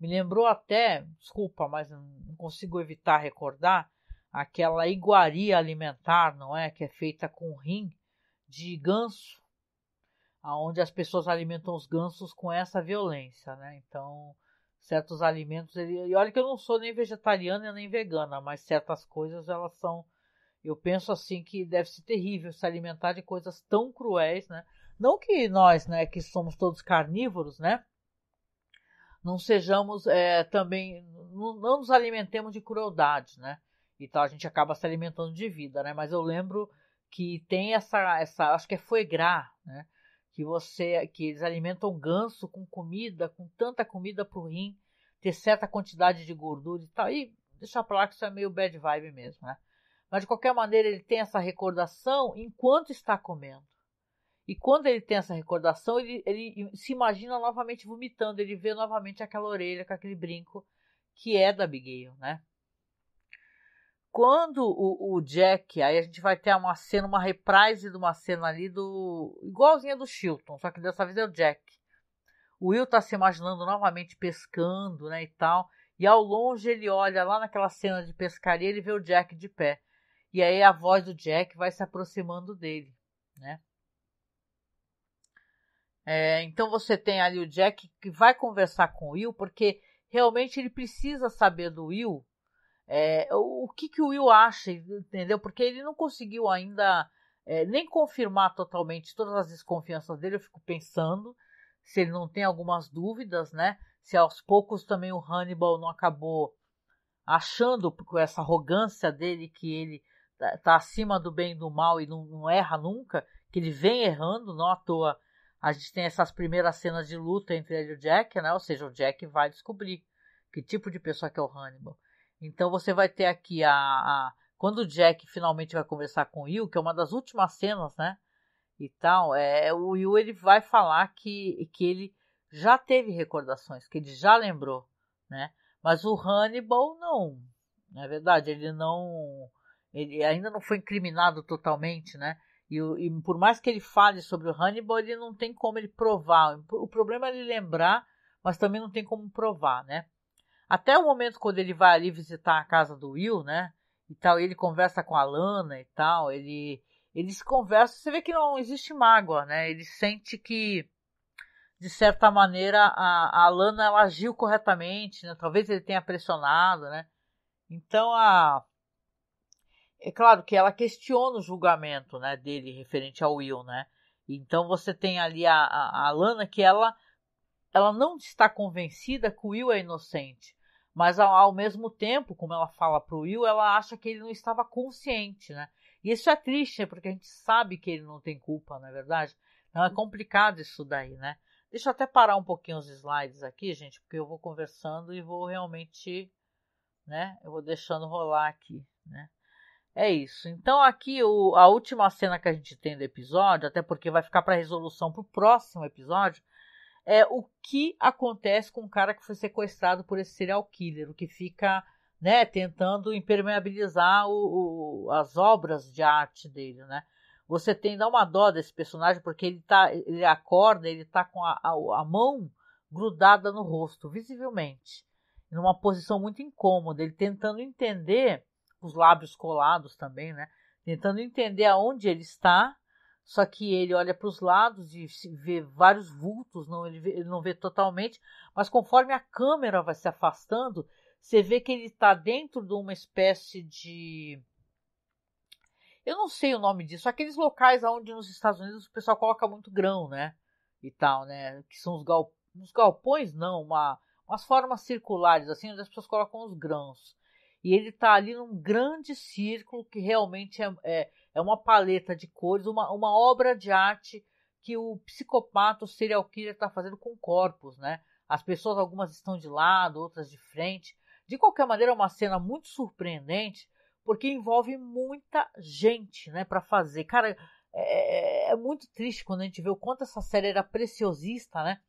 Me lembrou até, desculpa, mas não consigo evitar recordar aquela iguaria alimentar, não é, que é feita com rim de ganso, aonde as pessoas alimentam os gansos com essa violência, né? Então, certos alimentos, e olha que eu não sou nem vegetariana nem vegana, mas certas coisas elas são, eu penso assim que deve ser terrível se alimentar de coisas tão cruéis, né? Não que nós, né, que somos todos carnívoros, né, não sejamos também, não nos alimentemos de crueldade, né? Então a gente acaba se alimentando de vida, né? Mas eu lembro que tem essa acho que é foie gras, né? Que eles alimentam ganso com comida, com tanta comida pro rim, ter certa quantidade de gordura e tal. E deixa pra lá que isso é meio bad vibe mesmo, né? Mas de qualquer maneira ele tem essa recordação enquanto está comendo. E quando ele tem essa recordação, ele se imagina novamente vomitando, ele vê novamente aquela orelha com aquele brinco que é da Abigail, né? Quando o Jack, aí a gente vai ter uma cena, uma reprise de uma cena ali igualzinha do Chilton, só que dessa vez é o Jack. O Will tá se imaginando novamente pescando, né, e tal, e ao longe ele olha lá naquela cena de pescaria, ele vê o Jack de pé. E aí a voz do Jack vai se aproximando dele, né? Então você tem ali o Jack que vai conversar com o Will, porque realmente ele precisa saber do Will o que o Will acha, entendeu? Porque ele não conseguiu ainda nem confirmar totalmente todas as desconfianças dele. Eu fico pensando se ele não tem algumas dúvidas, né? Se aos poucos também o Hannibal não acabou achando, com essa arrogância dele, que ele tá acima do bem e do mal e não erra nunca, que ele vem errando, não à toa. A gente tem essas primeiras cenas de luta entre ele e o Jack, né? Ou seja, o Jack vai descobrir que tipo de pessoa que é o Hannibal. Então você vai ter aqui quando o Jack finalmente vai conversar com o Will, que é uma das últimas cenas, né? E tal, o Will ele vai falar que ele já teve recordações, que ele já lembrou, né? Mas o Hannibal não, na verdade, ele ainda não foi incriminado totalmente, né? E por mais que ele fale sobre o Hannibal, ele não tem como ele provar. O problema é ele lembrar, mas também não tem como provar, né? Até o momento quando ele vai ali visitar a casa do Will, né? E tal, ele conversa com a Lana e tal, eles conversam, você vê que não existe mágoa, né? Ele sente que, de certa maneira, a Lana ela agiu corretamente, né? Talvez ele tenha pressionado, né? Então, é claro que ela questiona o julgamento, né, dele referente ao Will, né? Então você tem ali a Lana que ela não está convencida que o Will é inocente, mas ao mesmo tempo, como ela fala pro Will, ela acha que ele não estava consciente, né? E isso é triste, porque a gente sabe que ele não tem culpa, não é verdade? Então é complicado isso daí, né? Deixa eu até parar um pouquinho os slides aqui, gente, porque eu vou conversando e vou realmente, né? Eu vou deixando rolar aqui, né? É isso. Então aqui a última cena que a gente tem do episódio, até porque vai ficar para resolução pro próximo episódio, é o que acontece com o cara que foi sequestrado por esse serial killer, o que fica, né, tentando impermeabilizar as obras de arte dele, né? Você tem dá uma dó desse personagem porque ele acorda, ele tá com a mão grudada no rosto, visivelmente, numa posição muito incômoda, ele tentando entender, os lábios colados também, né? Tentando entender aonde ele está, só que ele olha para os lados e vê vários vultos, ele não vê totalmente, mas conforme a câmera vai se afastando, você vê que ele está dentro de uma espécie de... Eu não sei o nome disso, aqueles locais onde nos Estados Unidos o pessoal coloca muito grão, né? E tal, né? Que são os galpões, não, umas formas circulares, assim, onde as pessoas colocam os grãos. E ele está ali num grande círculo que realmente é uma paleta de cores, uma obra de arte que o psicopata, o serial killer, está fazendo com corpos, né? As pessoas, algumas estão de lado, outras de frente. De qualquer maneira, é uma cena muito surpreendente, porque envolve muita gente, né, para fazer. Cara, é muito triste quando a gente vê o quanto essa série era preciosista, né,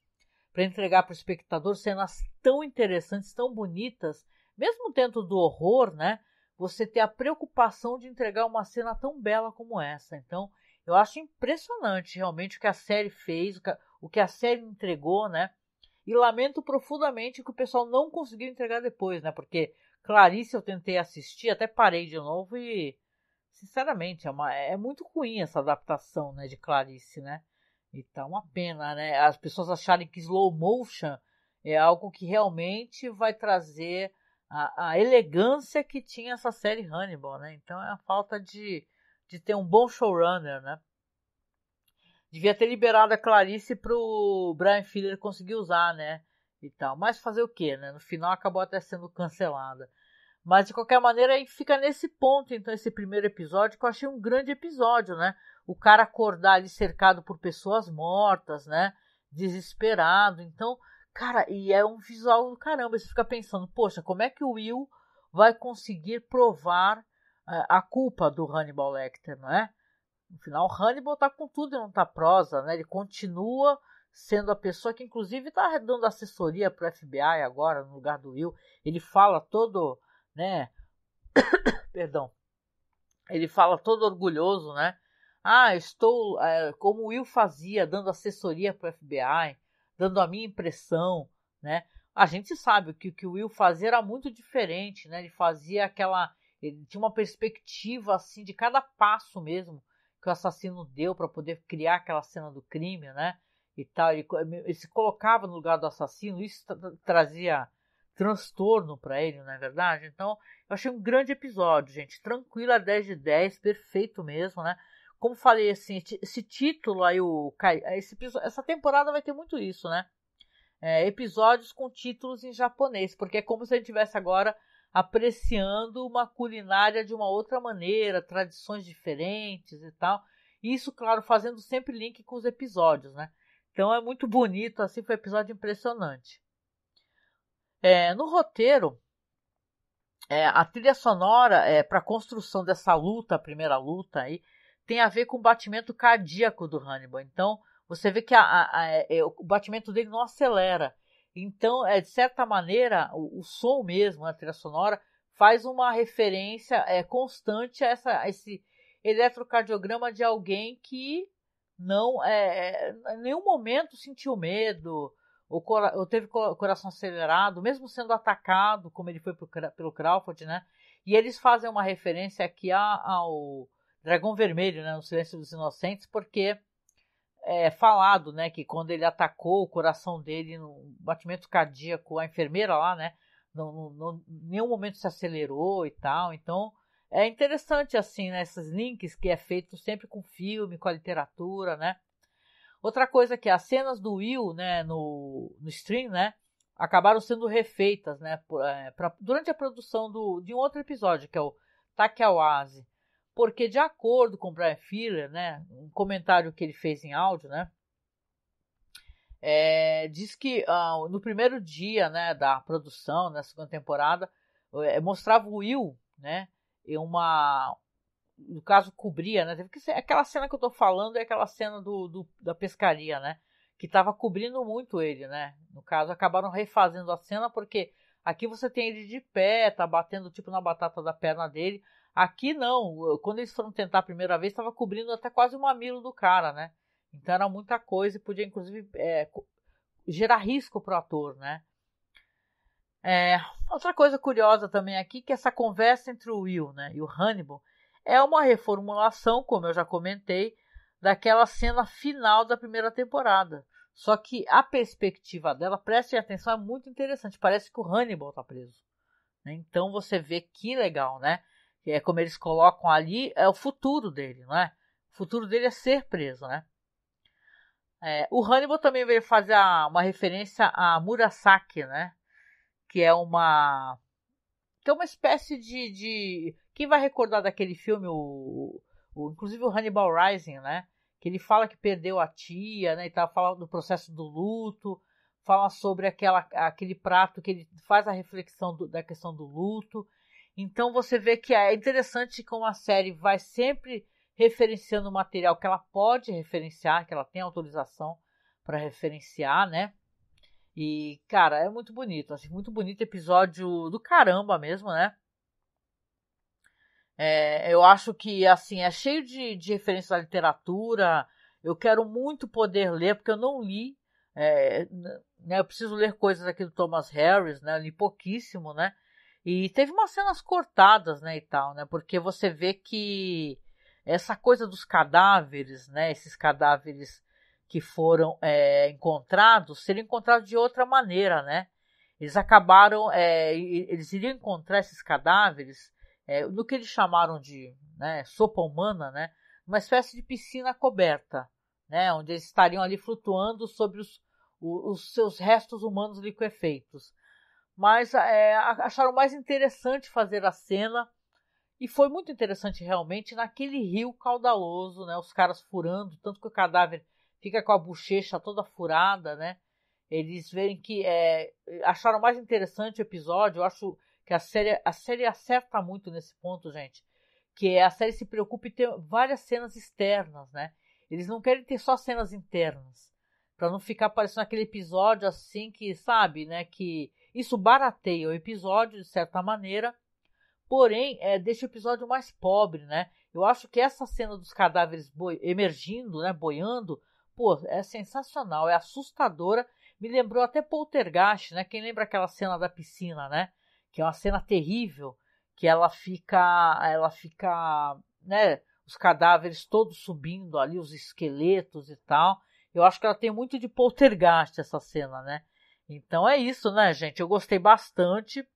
para entregar para o espectador cenas tão interessantes, tão bonitas, mesmo dentro do horror, né, você ter a preocupação de entregar uma cena tão bela como essa. Então, eu acho impressionante realmente o que a série fez, o que a série entregou, né, e lamento profundamente que o pessoal não conseguiu entregar depois, né, porque Clarice eu tentei assistir, até parei de novo e, sinceramente, é muito ruim essa adaptação, né, de Clarice, né? E tá uma pena, né? As pessoas acharem que slow motion é algo que realmente vai trazer a elegância que tinha essa série Hannibal, né? Então é a falta de ter um bom showrunner, né? Devia ter liberado a Clarice pro Bryan Fuller conseguir usar, né? E tal. Mas fazer o quê, né? No final acabou até sendo cancelada. Mas de qualquer maneira aí fica nesse ponto, então, esse primeiro episódio, que eu achei um grande episódio, né? O cara acordar ali cercado por pessoas mortas, né? Desesperado. Então, cara, e é um visual do caramba. Você fica pensando, poxa, como é que o Will vai conseguir provar a culpa do Hannibal Lecter, não é? No final, Hannibal tá com tudo e não tá prosa, né? Ele continua sendo a pessoa que, inclusive, tá dando assessoria pro FBI agora, no lugar do Will. Ele fala todo, né? Perdão. Ele fala todo orgulhoso, né? Ah, estou, como o Will fazia, dando assessoria pro FBI, dando a minha impressão, né? A gente sabe que o que o Will fazia era muito diferente, né? Ele fazia ele tinha uma perspectiva, assim, de cada passo mesmo que o assassino deu para poder criar aquela cena do crime, né? E tal, ele se colocava no lugar do assassino, isso trazia transtorno para ele, não é verdade? Então, eu achei um grande episódio, gente. Tranquila, 10 de 10, perfeito mesmo, né? Como falei, assim, esse título aí, essa temporada vai ter muito isso, né? Episódios com títulos em japonês, porque é como se a gente estivesse agora apreciando uma culinária de uma outra maneira, tradições diferentes e tal. Isso, claro, fazendo sempre link com os episódios, né? Então é muito bonito, assim, foi um episódio impressionante. No roteiro, a trilha sonora para a construção dessa luta, a primeira luta aí, tem a ver com o batimento cardíaco do Hannibal. Então, você vê que o batimento dele não acelera. Então, de certa maneira, o som mesmo, a trilha sonora, faz uma referência constante a esse eletrocardiograma de alguém que não, em nenhum momento sentiu medo, ou teve coração acelerado, mesmo sendo atacado, como ele foi pelo Crawford, né? E eles fazem uma referência aqui ao Dragão Vermelho, né? No Silêncio dos Inocentes, porque é falado, né? Que quando ele atacou o coração dele, no batimento cardíaco, a enfermeira lá, né? Em nenhum momento se acelerou e tal. Então, é interessante, assim, né? Esses links que é feito sempre com filme, com a literatura, né? Outra coisa que as cenas do Will, né, no stream, né, acabaram sendo refeitas, né, durante a produção de um outro episódio, que é o Takeawase. Porque, de acordo com o Bryan Fuller, né, um comentário que ele fez em áudio, né, diz que no primeiro dia, né, da produção, na segunda temporada, mostrava o Will, né, em no caso cobria, né? Aquela cena que eu tô falando é aquela cena da pescaria, né? Que tava cobrindo muito ele, né? No caso, acabaram refazendo a cena porque aqui você tem ele de pé, tá batendo tipo na batata da perna dele. Aqui não, quando eles foram tentar a primeira vez, tava cobrindo até quase o mamilo do cara, né? Então era muita coisa e podia inclusive gerar risco para o ator, né? Outra coisa curiosa também aqui, que essa conversa entre o Will, né, e o Hannibal é uma reformulação, como eu já comentei, daquela cena final da primeira temporada. Só que a perspectiva dela, prestem atenção, é muito interessante. Parece que o Hannibal está preso, né? Então você vê que legal, né? Como eles colocam ali, é o futuro dele, não é? O futuro dele é ser preso, né? O Hannibal também veio fazer uma referência a Murasaki, né? Que é uma espécie de... Quem vai recordar daquele filme, inclusive o Hannibal Rising, né? Que ele fala que perdeu a tia, né? E tá falando do processo do luto, fala sobre aquele prato que ele faz a reflexão da questão do luto. Então você vê que é interessante como a série vai sempre referenciando o material que ela pode referenciar, que ela tem autorização para referenciar, né? E, cara, é muito bonito, assim, muito bonito episódio do caramba mesmo, né? Eu acho que, assim, é cheio de referências à literatura. Eu quero muito poder ler, porque eu não li, né? Eu preciso ler coisas aqui do Thomas Harris, né? Eu li pouquíssimo, né? E teve umas cenas cortadas, né, e tal, né? Porque você vê que essa coisa dos cadáveres, né? Esses cadáveres que foram encontrados, seriam encontrados de outra maneira, né? Eles acabaram, eles iriam encontrar esses cadáveres no que eles chamaram de, né, sopa humana, né? Uma espécie de piscina coberta, né? Onde eles estariam ali flutuando sobre os seus restos humanos liquefeitos. Mas acharam mais interessante fazer a cena, e foi muito interessante realmente naquele rio caudaloso, né? Os caras furando, tanto que o cadáver fica com a bochecha toda furada, né? Eles verem que acharam mais interessante o episódio. Eu acho que a série acerta muito nesse ponto, gente. Que a série se preocupa em ter várias cenas externas, né? Eles não querem ter só cenas internas, para não ficar parecendo aquele episódio assim que, sabe, né? Que isso barateia o episódio de certa maneira, porém deixa o episódio mais pobre, né? Eu acho que essa cena dos cadáveres emergindo, né, boiando, pô, é sensacional, é assustadora. Me lembrou até Poltergeist, né? Quem lembra aquela cena da piscina, né? Que é uma cena terrível, que ela fica, né? Os cadáveres todos subindo ali, os esqueletos e tal. Eu acho que ela tem muito de Poltergeist essa cena, né? Então é isso, né, gente? Eu gostei bastante.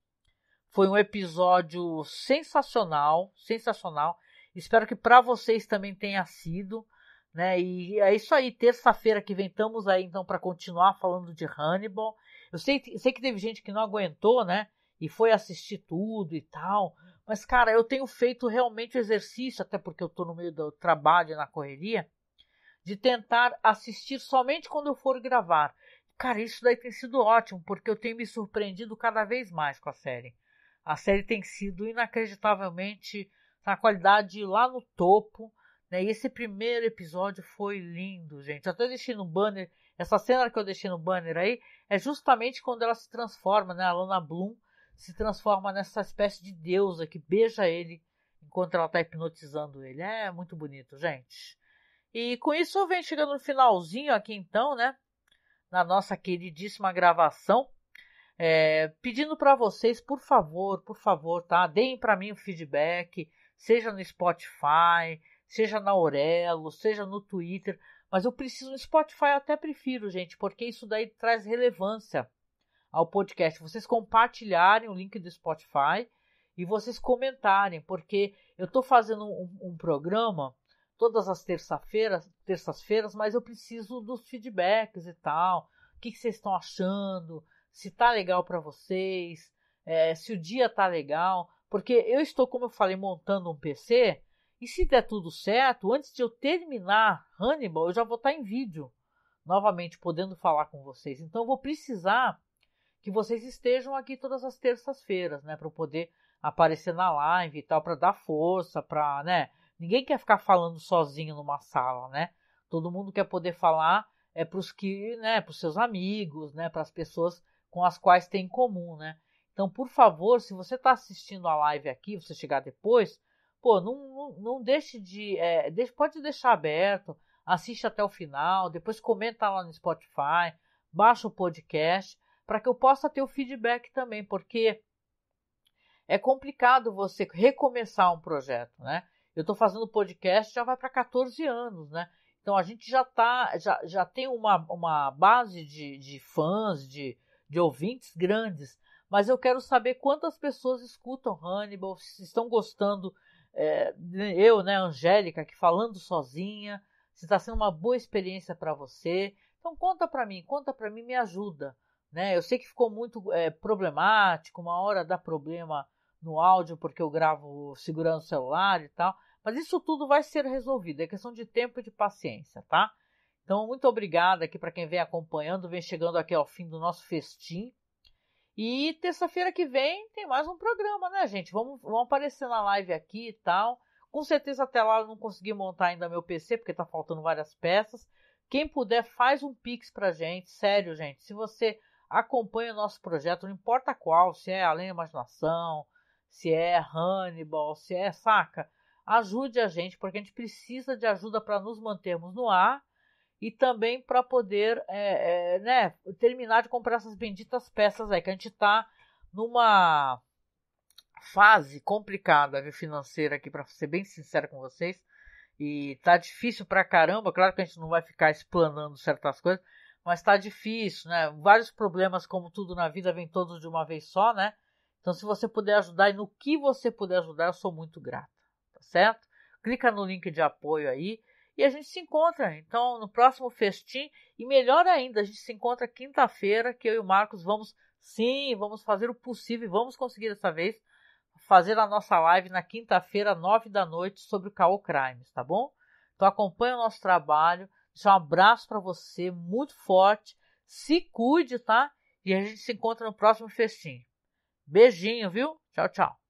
Foi um episódio sensacional, sensacional. Espero que para vocês também tenha sido, né? E é isso aí. Terça-feira que vem estamos aí então para continuar falando de Hannibal. Eu sei que teve gente que não aguentou, né? E foi assistir tudo e tal. Mas, cara, eu tenho feito realmente o exercício, até porque eu tô no meio do trabalho e na correria, de tentar assistir somente quando eu for gravar. Cara, isso daí tem sido ótimo, porque eu tenho me surpreendido cada vez mais com a série. A série tem sido inacreditavelmente na qualidade lá no topo, né? E esse primeiro episódio foi lindo, gente. Eu até deixei no banner, essa cena que eu deixei no banner aí, é justamente quando ela se transforma, né? A Lana Bloom se transforma nessa espécie de deusa que beija ele enquanto ela está hipnotizando ele. É muito bonito, gente. E com isso eu venho chegando no finalzinho aqui então, né? Na nossa queridíssima gravação. Pedindo para vocês, por favor, tá? Deem para mim o feedback, seja no Spotify, seja na Aurelo, seja no Twitter. Mas eu preciso no Spotify, eu até prefiro, gente, porque isso daí traz relevância ao podcast. Vocês compartilharem o link do Spotify e vocês comentarem, porque eu estou fazendo um programa todas as terças-feiras, mas eu preciso dos feedbacks e tal. O que vocês estão achando? Se tá legal para vocês, se o dia tá legal, porque eu estou, como eu falei, montando um PC, e se der tudo certo, antes de eu terminar Hannibal, eu já vou estar em vídeo, novamente podendo falar com vocês. Então eu vou precisar que vocês estejam aqui todas as terças-feiras, né, para eu poder aparecer na live e tal, para dar força, para, né, ninguém quer ficar falando sozinho numa sala, né? Todo mundo quer poder falar para os que, né, para os seus amigos, né, para as pessoas com as quais tem em comum, né? Então, por favor, se você está assistindo a live aqui, você chegar depois, pô, não deixe pode deixar aberto, assiste até o final, depois comenta lá no Spotify, baixa o podcast, para que eu possa ter o feedback também, porque é complicado você recomeçar um projeto, né? Eu estou fazendo podcast, já vai para 14 anos, né? Então a gente já tem uma base de fãs, de ouvintes grandes, mas eu quero saber quantas pessoas escutam Hannibal, se estão gostando, eu, né, Angélica, aqui falando sozinha, se está sendo uma boa experiência para você. Então conta para mim, me ajuda, né? Eu sei que ficou muito problemático, uma hora dá problema no áudio porque eu gravo segurando o celular e tal, mas isso tudo vai ser resolvido, é questão de tempo e de paciência, tá? Então, muito obrigada aqui para quem vem acompanhando, vem chegando aqui ao fim do nosso festim. E terça-feira que vem tem mais um programa, né, gente? Vamos aparecer na live aqui e tal. Com certeza até lá eu não consegui montar ainda meu PC, porque tá faltando várias peças. Quem puder, faz um Pix pra gente. Sério, gente. Se você acompanha o nosso projeto, não importa qual, se é Além da Imaginação, se é Hannibal, se é, saca? Ajude a gente, porque a gente precisa de ajuda para nos mantermos no ar e também para poder né, terminar de comprar essas benditas peças aí, que a gente está numa fase complicada, viu, financeira aqui, para ser bem sincero com vocês, e tá difícil pra caramba. Claro que a gente não vai ficar explanando certas coisas, mas tá difícil, né? Vários problemas, como tudo na vida, vem todos de uma vez só, né? Então, se você puder ajudar, e no que você puder ajudar, eu sou muito grata, tá certo? Clica no link de apoio aí e a gente se encontra, então, no próximo festim. E melhor ainda, a gente se encontra quinta-feira, que eu e o Marcos vamos fazer o possível, vamos conseguir dessa vez fazer a nossa live na quinta-feira, 9 da noite, sobre o Caô Crimes, tá bom? Então acompanha o nosso trabalho, deixa um abraço para você, muito forte, se cuide, tá? E a gente se encontra no próximo festim. Beijinho, viu? Tchau, tchau.